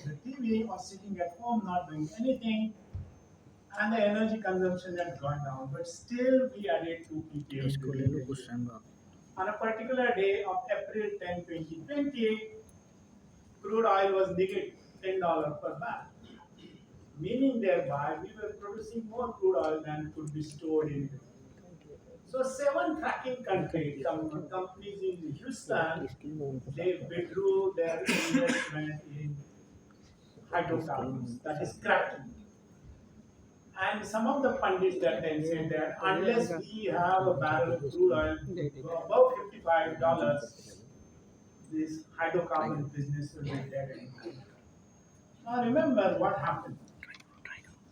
the TV or sitting at home not doing anything, and the energy consumption had gone down, but still we added 2 ppm इसको ले during low the कुछ year. Time बाद On a particular day of April 10, 2020, crude oil was negative $10 per barrel, meaning thereby we were producing more crude oil than could be stored in. So seven fracking countries, companies in Houston, इसकी loan को साफ they करा withdrew their investment in इसकी hydrocarbons, loan को that is साफ करा cracking. And some of the pundits that then said that unless we have a barrel of crude oil above $55, this hydrocarbon business will be dead end. Now remember what happened.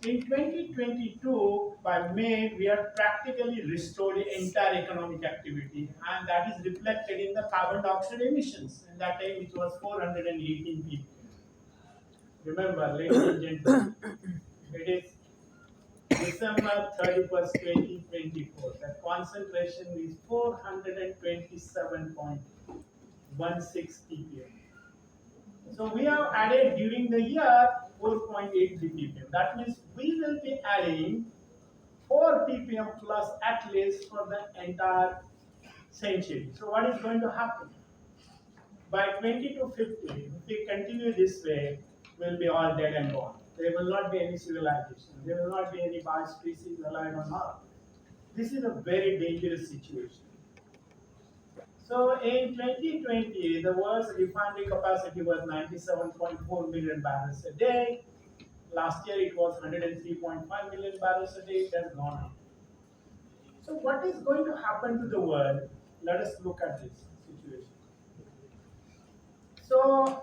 In 2022, by May, we have practically restored the entire economic activity, and that is reflected in the carbon dioxide emissions. And that time it was 418 ppm. Remember, ladies and gentlemen, it is December 31st, 2024. The concentration is 427.16 ppm. So we have added during the year 4.8 ppm. That means we will be adding 4 ppm plus at least for the entire century. So what is going to happen? By 2050, if we continue this way, we'll be all dead and gone. There will not be any civilization. There will not be any biospecies alive on Earth. This is a very dangerous situation. So in 2020, the world's refinery capacity was 97.4 million barrels a day. Last year it was 103.5 million barrels a day. It has gone up. So what is going to happen to the world? Let us look at this situation. So,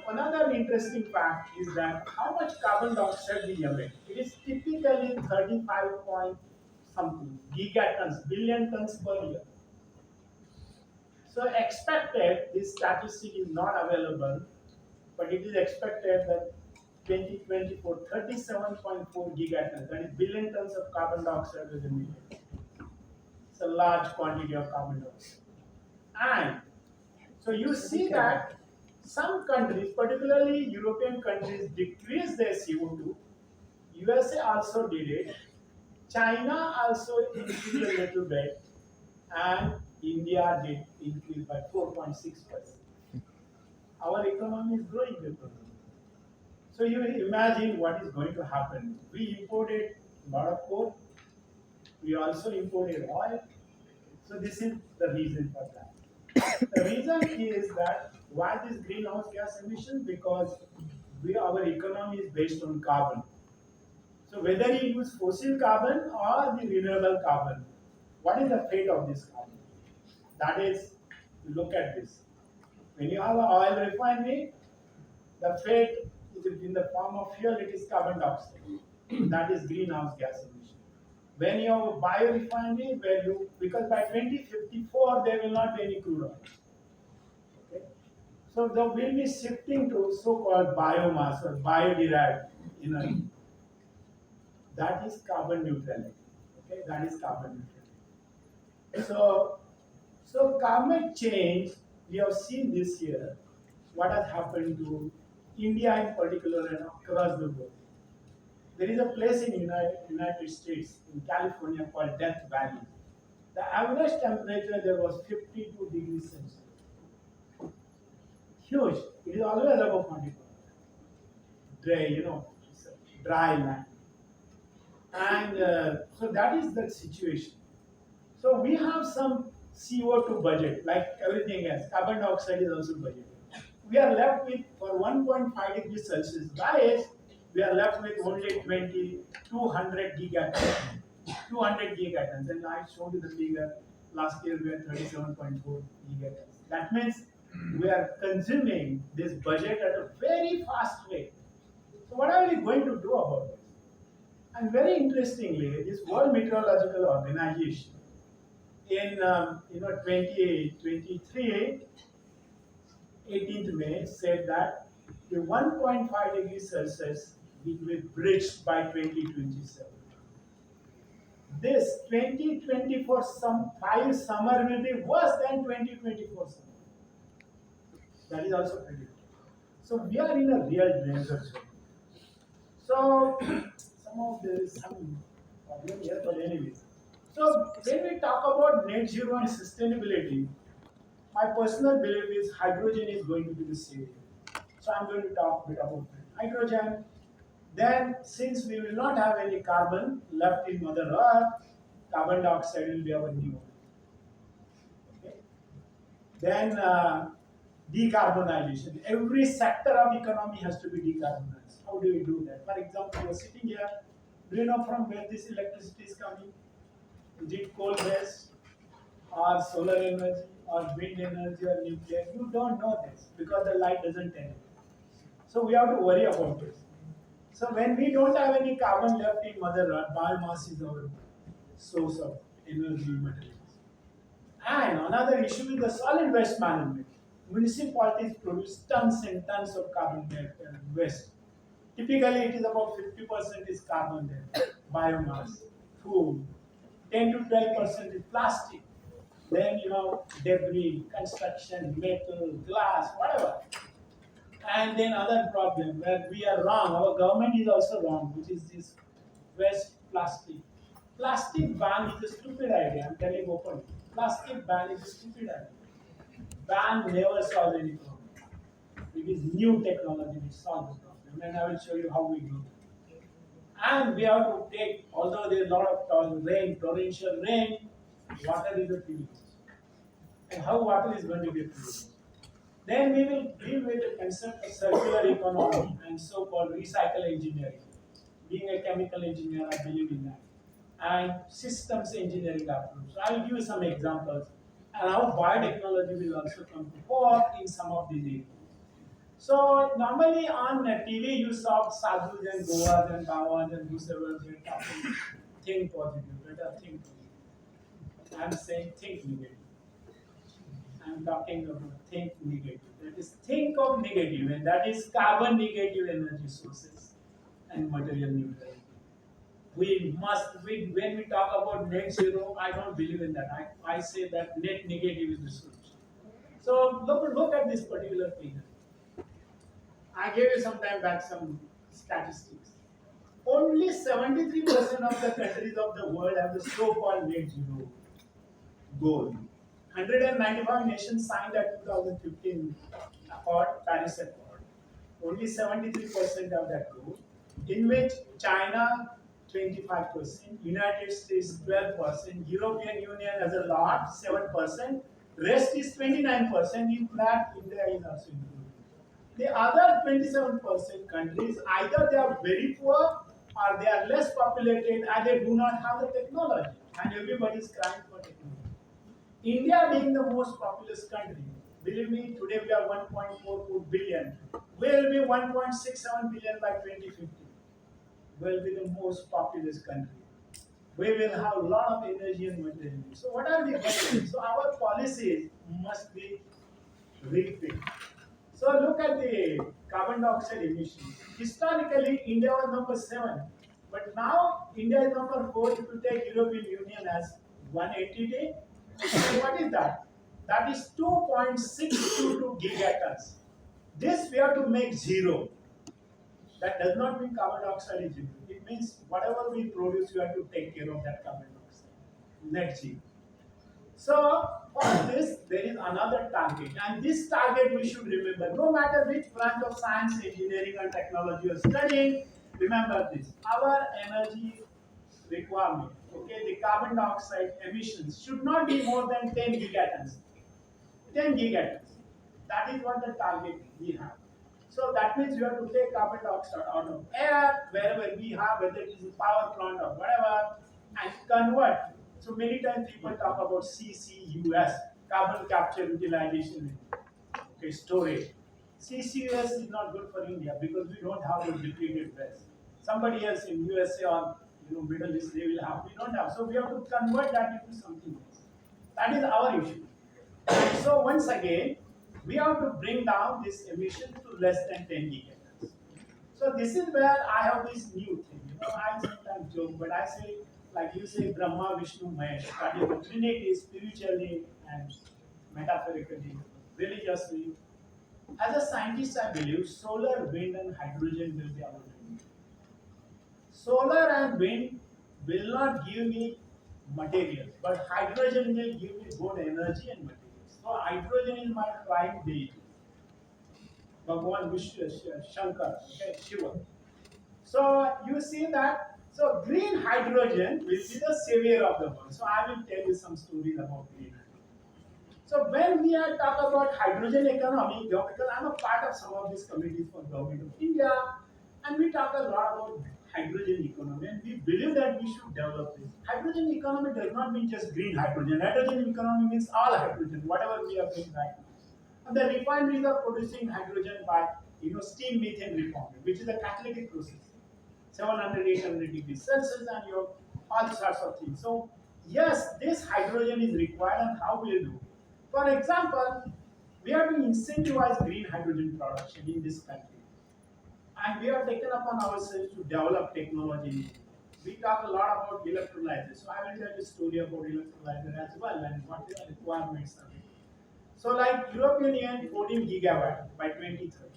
another interesting fact is that how much carbon dioxide we emit. It is typically 35 point something gigatons, billion tons per year. So expected, this statistic is not available, but it is expected that 2024, 37.4 gigatons, that is billion tons of carbon dioxide is emitted. It's a large quantity of carbon dioxide. And so you see that some countries, particularly European countries, decreased their CO2. USA also did it. China also increased a little bit, and India did increase by 4.6%. Our economy is growing with it. So you imagine what is going to happen. We imported a lot of coal. We also imported oil. So this is the reason for that. The reason is that why this greenhouse gas emission? Because our economy is based on carbon. So whether you use fossil carbon or the renewable carbon, what is the fate of this carbon? That is, look at this. When you have an oil refinery, the fate is in the form of fuel, it is carbon dioxide. That is greenhouse gas emission. When you have a biorefinery, because by 2054 there will not be any crude oil. Okay? So the will be shifting to so-called biomass or bio-derived energy. That is carbon neutrality. Okay, that is carbon neutrality. So climate change, we have seen this year what has happened to India in particular and across the world. There is a place in United States, in California, called Death Valley. The average temperature there was 52 degrees Celsius. Huge. It is always above 45. Dry, it's a dry land. And so that is the situation. So we have some CO2 budget, like everything else. Carbon dioxide is also budgeted. We are left with, for 1.5 degrees Celsius rise, we are left with only 200 gigatons. 200 gigatons. And I showed you the figure. Last year we had 37.4 gigatons. That means we are consuming this budget at a very fast rate. So what are we going to do about this? And very interestingly, this World Meteorological Organization in 2023, 18th May, said that the 1.5 degrees Celsius will be breached by 2027. This 2024 summer will be worse than 2024 summer. That is also predicted. So we are in a real danger zone. So somehow there is some problem here, but anyway. So when we talk about net zero and sustainability, my personal belief is hydrogen is going to be the same. So I'm going to talk a bit about hydrogen. Then, since we will not have any carbon left in Mother Earth, carbon dioxide will be our new. Okay? Then decarbonization. Every sector of economy has to be decarbonized. How do we do that? For example, you're sitting here. Do you know from where this electricity is coming? Is it coal based or solar energy or wind energy or nuclear? You don't know this because the light doesn't tell you. So we have to worry about this. So when we don't have any carbon left in Mother Earth, biomass is our source of energy materials. And another issue is the solid waste management. Municipalities produce tons and tons of carbon waste. Typically, it is about 50% is carbon there, biomass, food, 10 to 12% is plastic. Then debris, construction, metal, glass, whatever. And then other problem where we are wrong, our government is also wrong, which is this waste plastic. Plastic ban is a stupid idea. I'm telling openly. Plastic ban is a stupid idea. Ban never solves any problem. It is new technology which solves the problem, and I will show you how we do it. And we have to take, although there is a lot of rain, torrential rain, water is a privilege. And how water is going to be a privilege? Then we will deal with the concept of circular economy and so-called recycle engineering. Being a chemical engineer, I believe in that. And systems engineering approach. So I will give you some examples and how biotechnology will also come to fore in some of these areas. So normally on TV you saw sadhus and goas and bawas and whosoever they talking think positive, better think positive. I'm saying think negative. I'm talking about think negative. That is think of negative, and that is carbon negative energy sources and material neutrality. When we talk about net zero, I don't believe in that. I say that net negative is the solution. So look at this particular figure. I gave you some time back some statistics. Only 73% of the countries of the world have the so-called net zero goal. 195 nations signed at 2015 Accord, Paris Accord. Only 73% of that goal, in which China 25%, United States 12%, European Union as a lot 7%, rest is 29%. In that, India is also included. The other 27% countries, either they are very poor or they are less populated and they do not have the technology, and everybody is crying for technology. India being the most populous country, believe me, today we are 1.44 billion. We will be 1.67 billion by 2050. We will be the most populous country. We will have a lot of energy and material. So what are we getting? So our policies must be refit. So look at the carbon dioxide emissions. Historically, India was number 7, but now India is number 4 if you take European Union as 180 day. So what is that? That is 2.622 gigatons. This we have to make zero. That does not mean carbon dioxide is zero. It means whatever we produce, you have to take care of that carbon dioxide. Net zero. So for this, there is another target, and this target we should remember. No matter which branch of science, engineering, and technology you are studying, remember this: our energy requirement, okay, the carbon dioxide emissions should not be more than 10 gigatons. 10 gigatons. That is what the target we have. So that means you have to take carbon dioxide out of air wherever we have, whether it is a power plant or whatever, and convert. So many times people talk about CCUS, carbon capture utilization, okay, storage. CCUS is not good for India because we don't have those depleted wells. Somebody else in USA or Middle East they will have. We don't have. So we have to convert that into something else. That is our issue. So once again, we have to bring down this emission to less than 10 gigatons. So this is where I have this new thing. I sometimes joke, but I say, like you say, Brahma, Vishnu, Mahesh. That is the Trinity spiritually and metaphorically, religiously. As a scientist, I believe solar, wind, and hydrogen will be our domain. Solar and wind will not give me materials, but hydrogen will give me good energy and materials. So hydrogen is my prime deity, Bhagwan Vishnu Shankar, okay, Shiva. So you see that. So green hydrogen will be the savior of the world. So I will tell you some stories about green hydrogen. So when we are talk about hydrogen economy, because I'm a part of some of these committees for government of India, and we talk a lot about hydrogen economy, and we believe that we should develop this. Hydrogen economy does not mean just green hydrogen. Hydrogen economy means all hydrogen, whatever we are doing right now. And the refineries are producing hydrogen by steam methane reforming, which is a catalytic process. 700, 800 degrees Celsius, and you all sorts of things. So yes, this hydrogen is required, and how will do? For example, we have to incentivize green hydrogen production in this country, and we have taken upon ourselves to develop technology. We talk a lot about electrolyzers, so I will tell you a story about electrolyzer as well and what are the requirements of it. So, like European Union 14 gigawatt by 2030.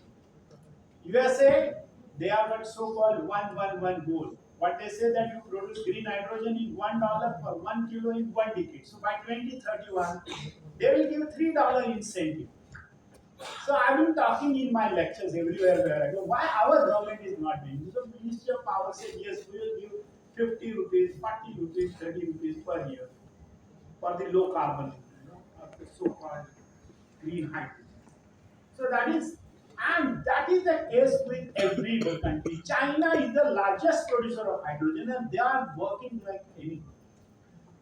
USA, they have got so-called 111 goal. What they say that you produce green hydrogen in $1 per 1 kilo in 1 decade. So by 2031, they will give $3 incentive. So I've been talking in my lectures everywhere where I go, why our government is not doing this? So Ministry of Power said, yes, we will give 50 rupees, 40 rupees, 30 rupees per year for the low carbon, of the so-called green hydrogen. So that is, and that is the case with every country. China is the largest producer of hydrogen, and they are working like anything.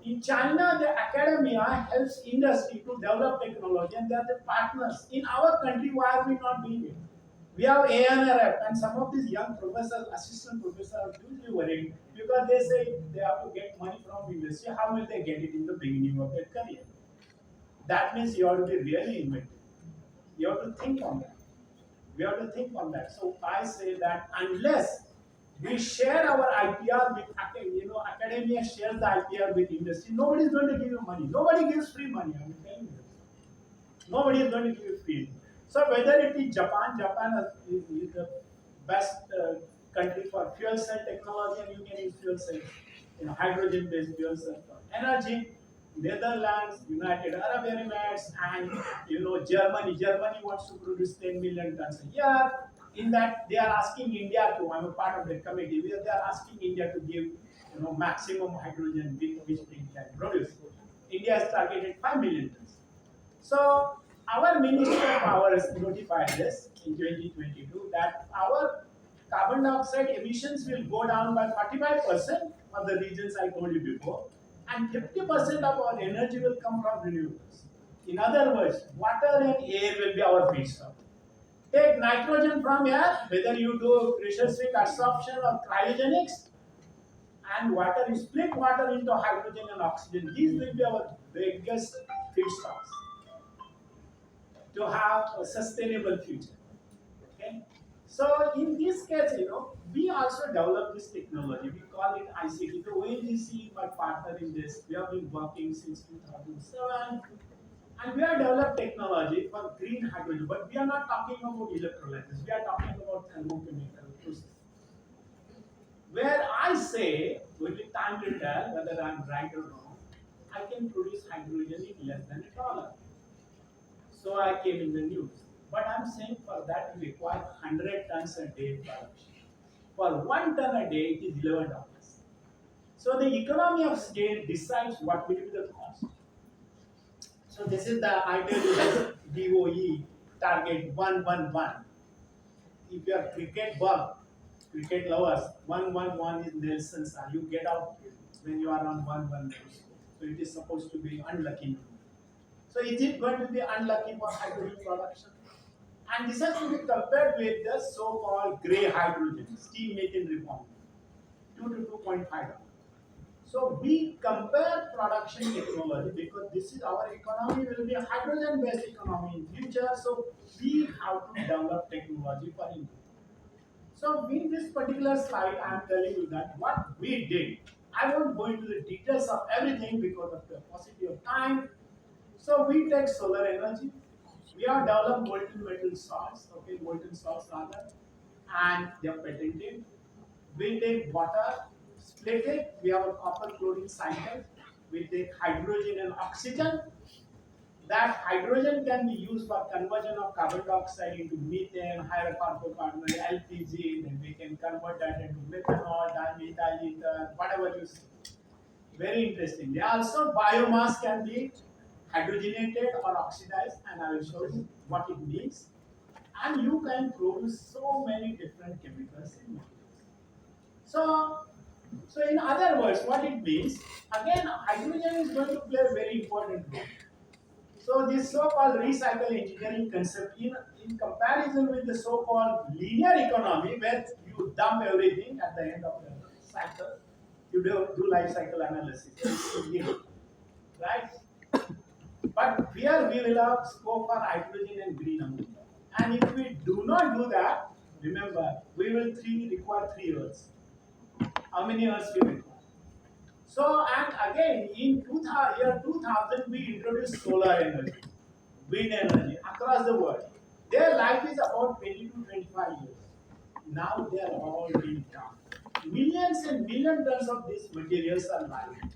In China, the academia helps industry to develop technology, and they are the partners. In our country, why are we not doing it? We have ANRF, and some of these young professors, assistant professors, are hugely worried because they say they have to get money from industry. How will they get it in the beginning of their career? That means you have to be really inventive. You have to think on that. We have to think on that. So I say that unless we share our IPR with academia shares the IPR with industry, nobody is going to give you money. Nobody gives free money. I'm telling you. Nobody is going to give you free. So whether it is Japan, is the best country for fuel cell technology, and you can use fuel cells, hydrogen-based fuel cell for energy. Netherlands, United Arab Emirates, and Germany. Germany wants to produce 10 million tons a year. In that, they are asking India to. I'm a part of the committee. Where they are asking India to give maximum hydrogen which we can produce. India has targeted 5 million tons. So our Ministry of Power has notified this in 2022 that our carbon dioxide emissions will go down by 45% for the regions I told you before, and 50% of our energy will come from renewables. In other words, water and air will be our feedstock. Take nitrogen from air, whether you do pressure swing adsorption or cryogenics, and water, you split water into hydrogen and oxygen. These will be our biggest feedstocks to have a sustainable future. Okay. So in this case, we also develop this technology. We call it ICT. The ONGC is my partner in this. We have been working since 2007, and we have developed technology for green hydrogen. But we are not talking about electrolysis. We are talking about thermochemical process. Where I say, with time will tell whether I'm right or wrong, I can produce hydrogen in less than $1. So I came in the news. But I'm saying for that you require 100 tons a day production. For 1 ton a day, it is $11. So the economy of scale decides what will be the cost. So this is the ideal DOE target 111. If you are cricket buff, cricket lovers, 111 is Nelson's. You get out when you are on 111. So it is supposed to be unlucky. So is it going to be unlucky for hydrogen production? And this has to be compared with the so-called grey hydrogen, steam methane reforming, 2 to 2.5. So we compare production technology because this is our economy will be a hydrogen-based economy in future. So we have to develop technology for India. So in this particular slide, I am telling you that what we did. I won't go into the details of everything because of the paucity of time. So we take solar energy, We have developed molten metal salts, okay, molten salts rather, and they are patented. We take water, split it, we have a copper chlorine cycle, we take hydrogen and oxygen. That hydrogen can be used for conversion of carbon dioxide into methane, hydrocarbon, LPG, then we can convert that into methanol, dimethyl ether, whatever you see. Very interesting. They also biomass can be hydrogenated or oxidized, and I will show you what it means. And you can produce so many different chemicals in materials. So, so in other words, what it means, again, hydrogen is going to play a very important role. So this so-called recycle engineering concept, in comparison with the so-called linear economy, where you dump everything at the end of the cycle, you do life cycle analysis, right? But here we will have scope for hydrogen and green ammonia. And if we do not do that, remember, we will require 3 years. How many years we require? So, and again, in 2000, we introduced solar energy, wind energy across the world. Their life is about 20 to 25 years. Now they are all being dumped. Millions and million tons of these materials are lying.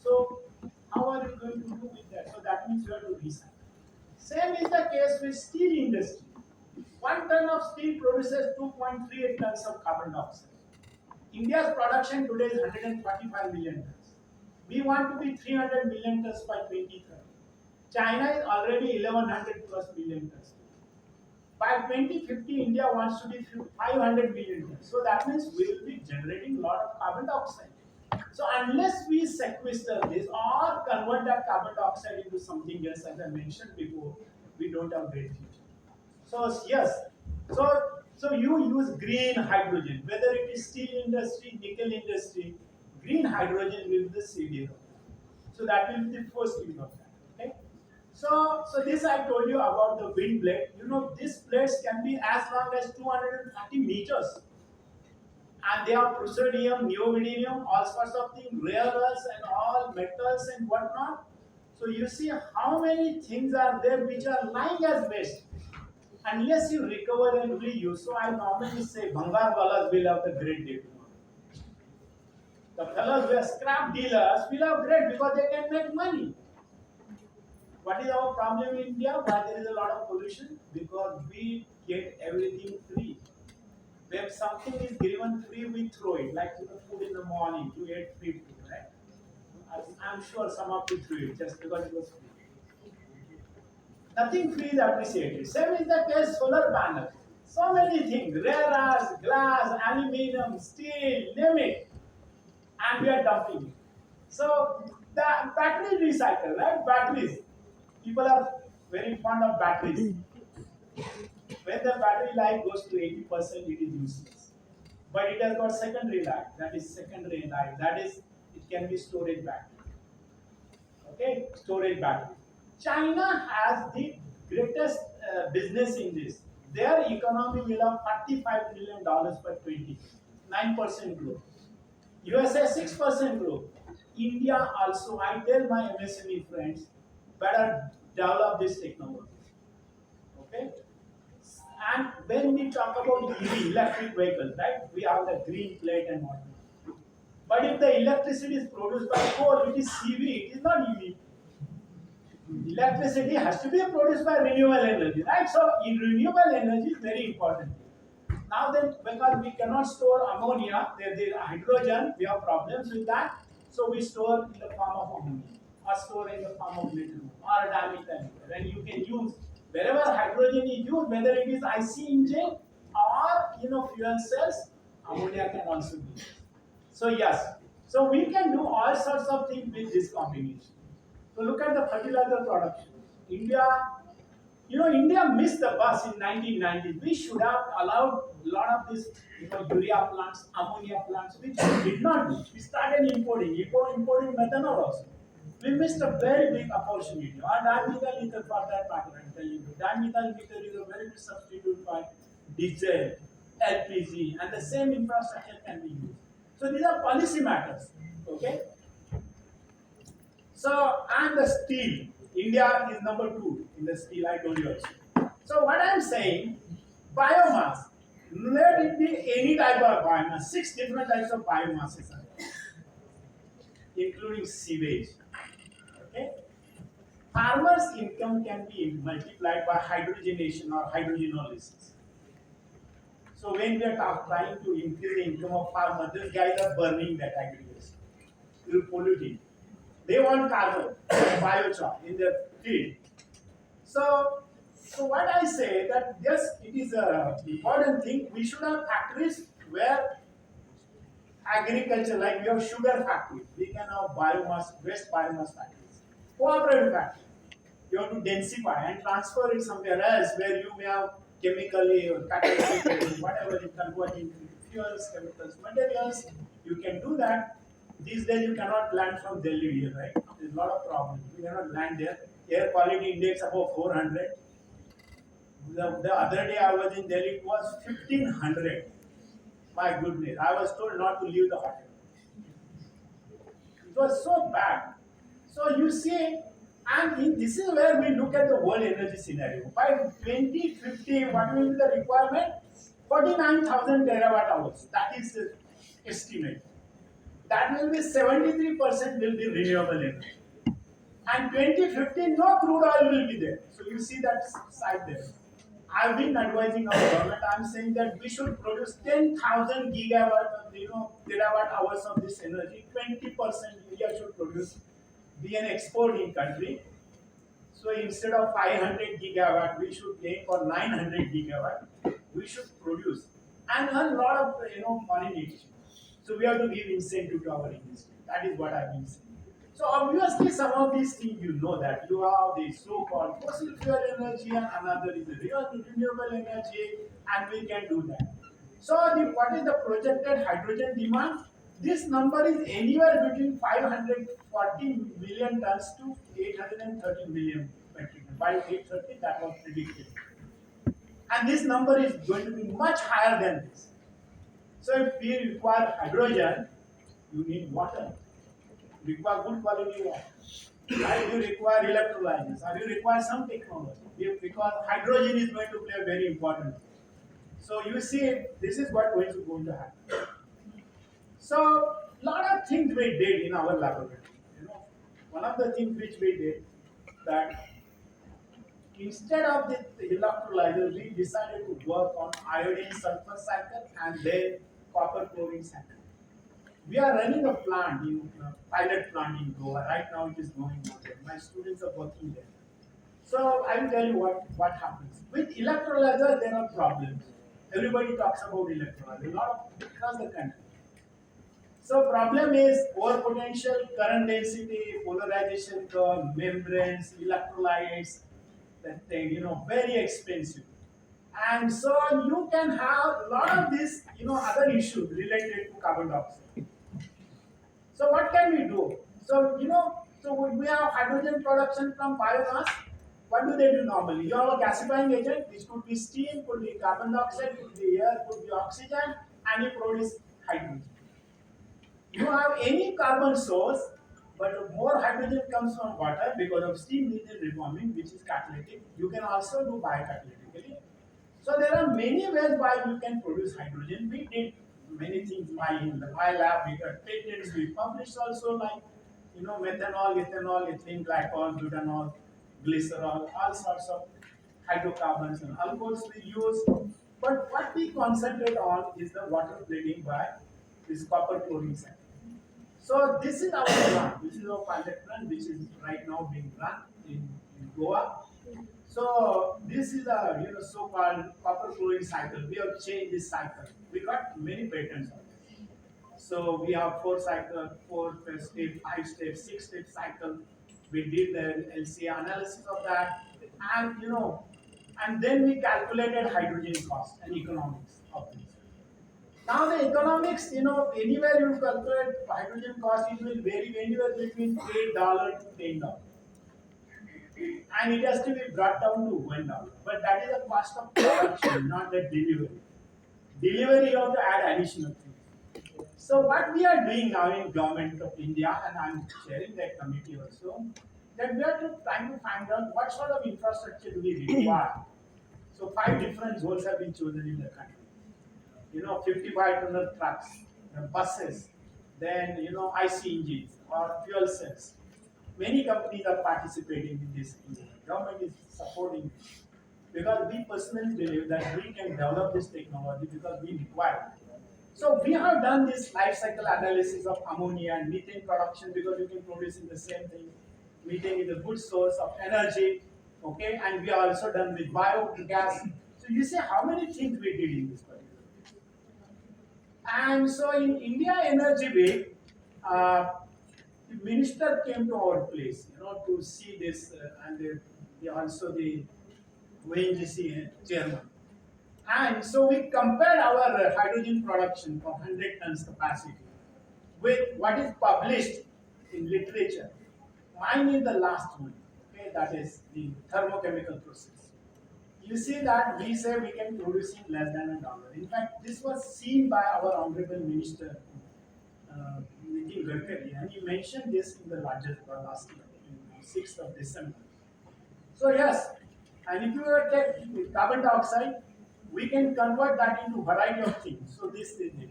So, how are you going to do with that? So that means you have to recycle. Same is the case with steel industry. 1 ton of steel produces 2.38 tons of carbon dioxide. India's production today is 145 million tons. We want to be 300 million tons by 2030. China is already 1100 plus million tons. By 2050, India wants to be 500 million tons. So that means we will be generating a lot of carbon dioxide. So unless we sequester this or convert that carbon dioxide into something else, as I mentioned before, we don't have great future. So yes, so so you use green hydrogen, whether it is steel industry, nickel industry, green hydrogen will be the savior. So that will be the first use of that. Okay. So this I told you about the wind blade. You know, these blades can be as long as 230 meters, and they are praseodymium, neodymium, all sorts of things, rare earths and all metals and whatnot. So you see how many things are there which are lying as waste. Unless you recover and reuse, so I normally say Bhangar Walas will have the great day tomorrow. The fellows who are scrap dealers will have great because they can make money. What is our problem in India? Why there is a lot of pollution? Because we get everything free. When something is given free, we throw it. Like food in the morning, you ate free food, right? I'm sure some of you threw it just because it was free. Nothing free is appreciated. Same is the case solar panel. So many things, rare earths, glass, aluminum, steel, name it, and we are dumping it. So the battery recycle, right? Batteries. People are very fond of batteries. When the battery life goes to 80%, it is useless. But it has got secondary life. That is secondary life. That is, it can be storage battery. Okay, storage battery. China has the greatest business in this. Their economy will have $45 billion by 20, 9% growth. USA 6% growth. India also, I tell my MSME friends, better develop this technology. Okay? And when we talk about EV, electric vehicles, right? We have the green plate and whatnot. But if the electricity is produced by coal, it is CV, it is not EV. Electricity has to be produced by renewable energy, right? So renewable energy is very important. Now then, because we cannot store ammonia, there hydrogen, we have problems with that. So we store in the form of ammonia, or store in the form of lithium, or dimethyl. And you can use wherever hydrogen is used, whether it is IC engine or fuel cells, ammonia can also be used. So yes, so we can do all sorts of things with this combination. So look at the fertilizer production. India missed the bus in 1990s. We should have allowed a lot of these, urea plants, ammonia plants, which we did not do. We started importing methanol also. We missed a very big opportunity. Or dimethyl ether for that matter, I'm telling you. Dimethyl ether is a very good substitute for diesel, LPG, and the same infrastructure can be used. So these are policy matters. Okay? So, and the steel. India is number 2 in the steel, I told you also. So what I'm saying, biomass, let it be any type of biomass, 6 different types of biomasses are there, including sewage. Okay? Farmers' income can be multiplied by hydrogenation or hydrogenolysis. So when we are trying to increase the income of farmers, these guys are burning that aggregation, polluting. They want carbon, biochar in their field. So, so what I say that yes, it is a important thing. We should have factories where agriculture, like we have sugar factories, we can have biomass, waste biomass factories, cooperative factories. You have to densify and transfer it somewhere else where you may have chemically or catalytic whatever you convert into fuels, chemicals, materials. You can do that. These days you cannot land from Delhi here, right? There's a lot of problems. You cannot land there. Air quality index above 400. The other day I was in Delhi, it was 1500. My goodness, I was told not to leave the hotel. It was so bad. So you see, this is where we look at the world energy scenario. By 2050, what will be the requirement? 49,000 terawatt hours. That is the estimate. That will be 73% will be renewable energy. And 2050, no crude oil will be there. So you see that side there. I've been advising our government. I'm saying that we should produce 10,000 gigawatt, terawatt hours of this energy. 20% India should produce, be an exporting country. So instead of 500 gigawatt, we should aim for 900 gigawatt. We should produce and earn a lot of money. So we have to give incentive to our industry. That is what I've been saying. So obviously, some of these things you know that you have the so-called fossil fuel energy, and another is the real renewable energy, and we can do that. So what is the projected hydrogen demand? This number is anywhere between 540 million tons to 830 million metric tons. By 830, that was predicted, and this number is going to be much higher than this. So if we require hydrogen, you need water. You require good quality water. Right? You require electrolyzers, or you require some technology. Because hydrogen is going to play a very important role. So you see, this is what is going to happen. So lot of things we did in our laboratory. One of the things which we did that instead of the electrolyzer, we decided to work on iodine sulfur cycle and then copper chlorine cycle. We are running a plant in pilot plant in Goa. Right now it is going on there. My students are working there. So I will tell you what happens. With electrolyzer, there are problems. Everybody talks about electrolyzer. A lot of across the country. So problem is over potential, current density, polarization curve, membranes, electrolytes, that thing, very expensive. And so you can have a lot of these, other issues related to carbon dioxide. So what can we do? So we have hydrogen production from biomass. What do they do normally? You have a gasifying agent, which could be steam, could be carbon dioxide, could be air, could be oxygen, and you produce hydrogen. You have any carbon source, but more hydrogen comes from water because of steam methane reforming, which is catalytic. You can also do biocatalytically. So there are many ways why you can produce hydrogen. We did many things in my lab. We got patents. We published also like methanol, ethanol, ethylene glycol, butanol, glycerol, all sorts of hydrocarbons and alcohols we use. But what we concentrate on is the water bleeding by this copper chlorine cycle. So this is our plant. This is our pilot plant, which is right now being run in Goa. So this is a so-called copper chlorine cycle. We have changed this cycle. We got many patents on this. So we have 4 cycle, 4 step, 5 step, 6 step cycle. We did the LCA analysis of that, and and then we calculated hydrogen cost and economics of this. Now the economics, anywhere you calculate hydrogen cost, it will vary anywhere between $8 to $10, and it has to be brought down to $1. But that is the cost of production, not the delivery. Delivery you have to add additional things. So what we are doing now in government of India, and I'm chairing that committee also, then we are trying to find out what sort of infrastructure do we require. So five different zones have been chosen in the country. 55 tonner trucks, buses, then IC engines or fuel cells. Many companies are participating in this. Government is supporting this because we personally believe that we can develop this technology because we require it. So we have done this life cycle analysis of ammonia and methane production because you can produce in the same thing. Methane is a good source of energy, okay, and we are also done with biogas. So you see how many things we did in this particular. And so in India Energy Week, the minister came to our place, to see this, and they also the ONGC chairman. And so we compared our hydrogen production for 100 tons capacity with what is published in literature. Mine is the last one, okay, that is the thermochemical process. You see that we say we can produce in less than $1. In fact, this was seen by our honorable minister, Nitin Gadkari, and he mentioned this in the largest last year, 6th of December. So yes, and if you were take carbon dioxide, we can convert that into variety of things. So this is it.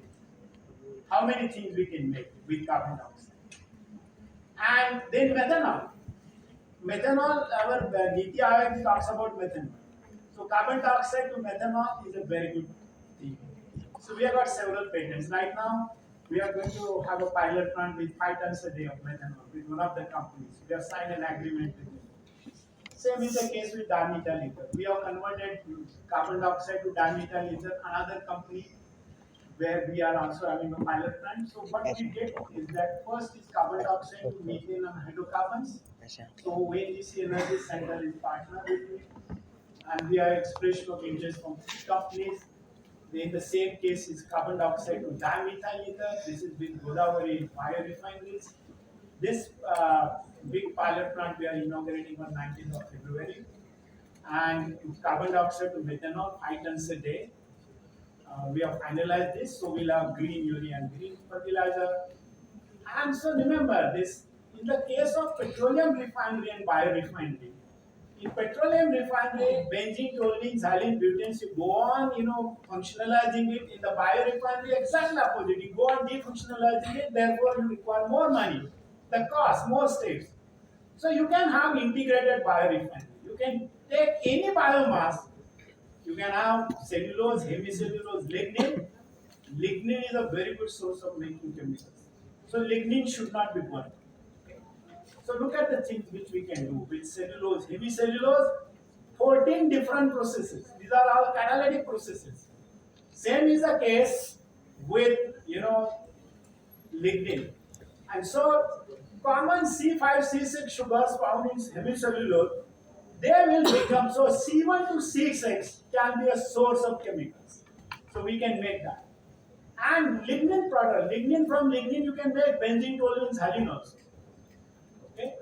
How many things we can make with carbon dioxide. And then methanol. Methanol, our Niti Aayog talks about methanol. So carbon dioxide to methanol is a very good thing. So we have got several patents. Right now, we are going to have a pilot plant with 5 tons a day of methanol with one of the companies. We have signed an agreement with them. Same is the case with dimethyl ether. We have converted carbon dioxide to dimethyl ether. Another company where we are also having a pilot plant. So what we did is that first is carbon dioxide to methane and hydrocarbons. So ONGC Energy Center is partner with me, and we are expression of interest from companies. In the same case is carbon dioxide to dimethyl ether. This is with Godavari Biorefineries. This big pilot plant we are inaugurating on 19th of February, and carbon dioxide to methanol 5 tons a day. We have finalized this, so we'll have green urea and green fertilizer. And so remember this, in the case of petroleum refinery and biorefinery, in petroleum refinery, benzene, toluene, xylene, butanes, you go on, functionalizing it. In the biorefinery, exactly opposite. You go on defunctionalizing it, therefore you require more money, the cost, more steps. So you can have integrated biorefinery. You can take any biomass. You can have cellulose, hemicellulose, lignin. Lignin is a very good source of making chemicals. So lignin should not be burned. So look at the things which we can do with cellulose, hemicellulose, 14 different processes. These are all catalytic processes. Same is the case with lignin. And so common C5, C6 sugars found in hemicellulose, they will become, so C1 to C6 can be a source of chemicals. So we can make that. And lignin product, lignin from lignin you can make benzene, toluene, xylene also. Okay?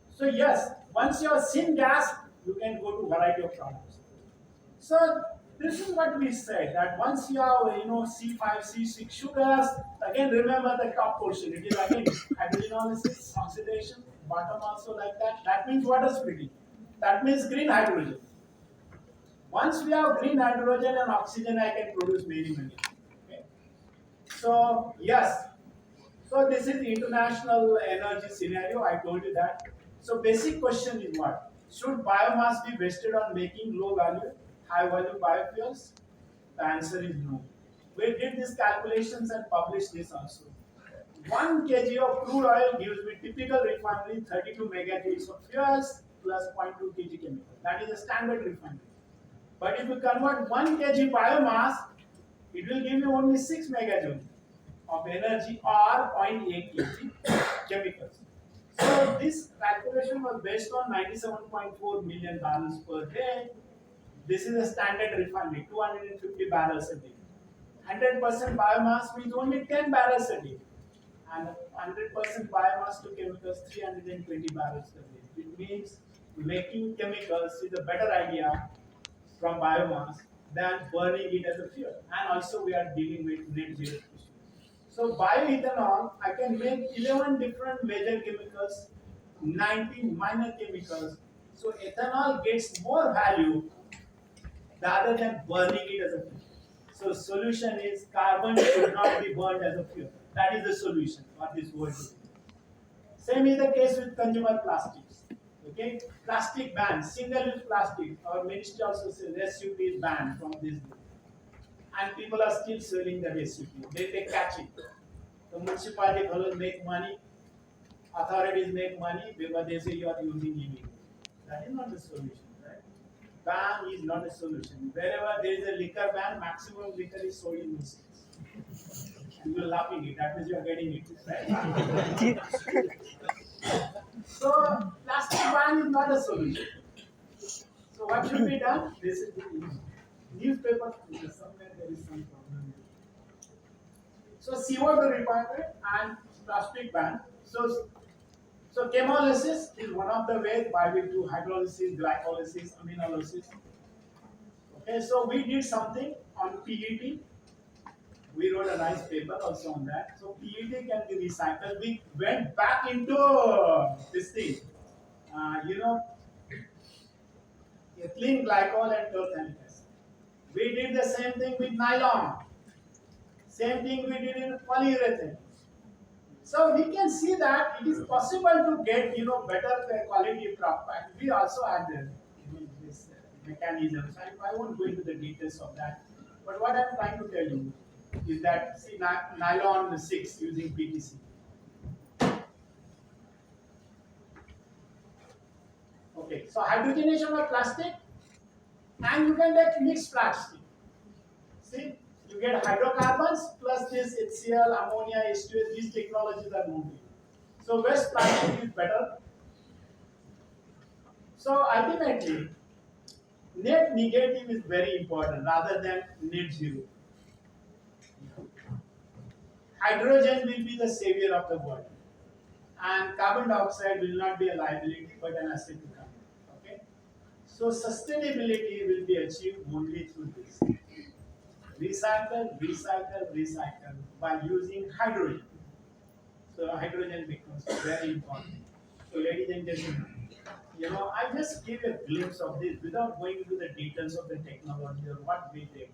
So yes, once you have syngas, you can go to variety of products. So this is what we said, that once you have C5, C6 sugars, again remember the top portion. It is again hydrogenolysis, oxidation, bottom also like that. That means water splitting. That means green hydrogen. Once we have green hydrogen and oxygen, I can produce many. Okay? So yes, so this is international energy scenario. I told you that. So basic question is what? Should biomass be wasted on making low value, high value biofuels? The answer is no. We did these calculations and published this also. 1 kg of crude oil gives me typical refinery 32 megajoules of fuels plus 0.2 kg chemical. That is a standard refinery. But if you convert 1 kg biomass, it will give you only 6 megajoules of energy or zero point 0.8 kg chemicals. So this calculation was based on 97.4 million barrels per day. This is a standard refinery, 250 barrels a day. 100% biomass means only 10 barrels a day. And 100% biomass to chemicals, 320 barrels a day. It means making chemicals is a better idea from biomass than burning it as a fuel. And also we are dealing with net zero issues. So bioethanol, I can make 11 different major chemicals 19 minor chemicals. So ethanol gets more value rather than burning it as a fuel. So solution is carbon should not be burned as a fuel. That is the solution for this world. Same is the case with consumer plastics. Okay, plastic ban, single-use plastic. Our ministry also says SUP is banned from this day, and people are still selling the SUP. They catch it. The municipality fellows make money, authorities make money because they say you are using illegal. That is not the solution, right? Ban is not a solution. Wherever there is a liquor ban, maximum liquor is sold in those states. And you are laughing it. That means you are getting it, right? So plastic ban is not a solution. So what should be done? This is the newspaper. Somewhere there is some problem. So CO2 requirement and plastic ban. So chemolysis is one of the ways by which do hydrolysis, glycolysis, aminolysis. Okay, so we did something on PET. We wrote a nice paper also on that. So PET can be recycled. We went back into this thing. You know, ethylene glycol and terpenoic acid. We did the same thing with nylon. Same thing we did in polyurethane. So we can see that it is possible to get better quality product. We also had this mechanism. So I won't go into the details of that. But what I'm trying to tell you is that see nylon 6 using PTC. Okay, so hydrogenation of plastic, and you can get mixed plastic. See, you get hydrocarbons plus this HCl, ammonia, H2S. These technologies are moving. So waste plastic is better. So ultimately, net negative is very important rather than net zero. Hydrogen will be the savior of the world, and carbon dioxide will not be a liability but an asset to come. Okay, so sustainability will be achieved only through this: recycle, recycle, recycle by using hydrogen. So hydrogen becomes very important. So ladies and gentlemen, I just give a glimpse of this without going into the details of the technology or what we did.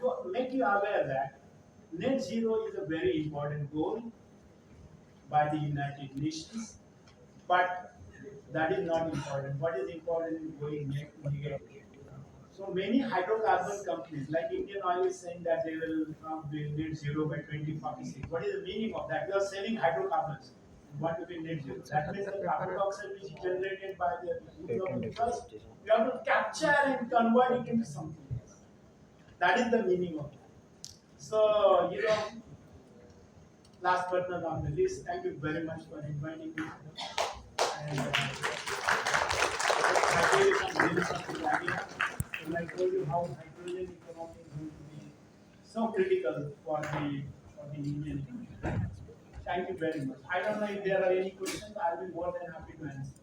To make you aware that net zero is a very important goal by the United Nations, but that is not important. What is important is going net negative. So many hydrocarbon companies, like Indian Oil, is saying that they will be net zero by 2046. What is the meaning of that? You are selling hydrocarbons. What will be net zero? That means the carbon dioxide which is generated by the because you have to capture and convert it into something else. That is the meaning of that. So, last but not the least, thank you very much for inviting me. And I gave you some glimpse of the idea. And I told you how hydrogen economy is going to be so critical for the Indian economy. Thank you very much. I don't know if there are any questions. I'll be more than happy to answer.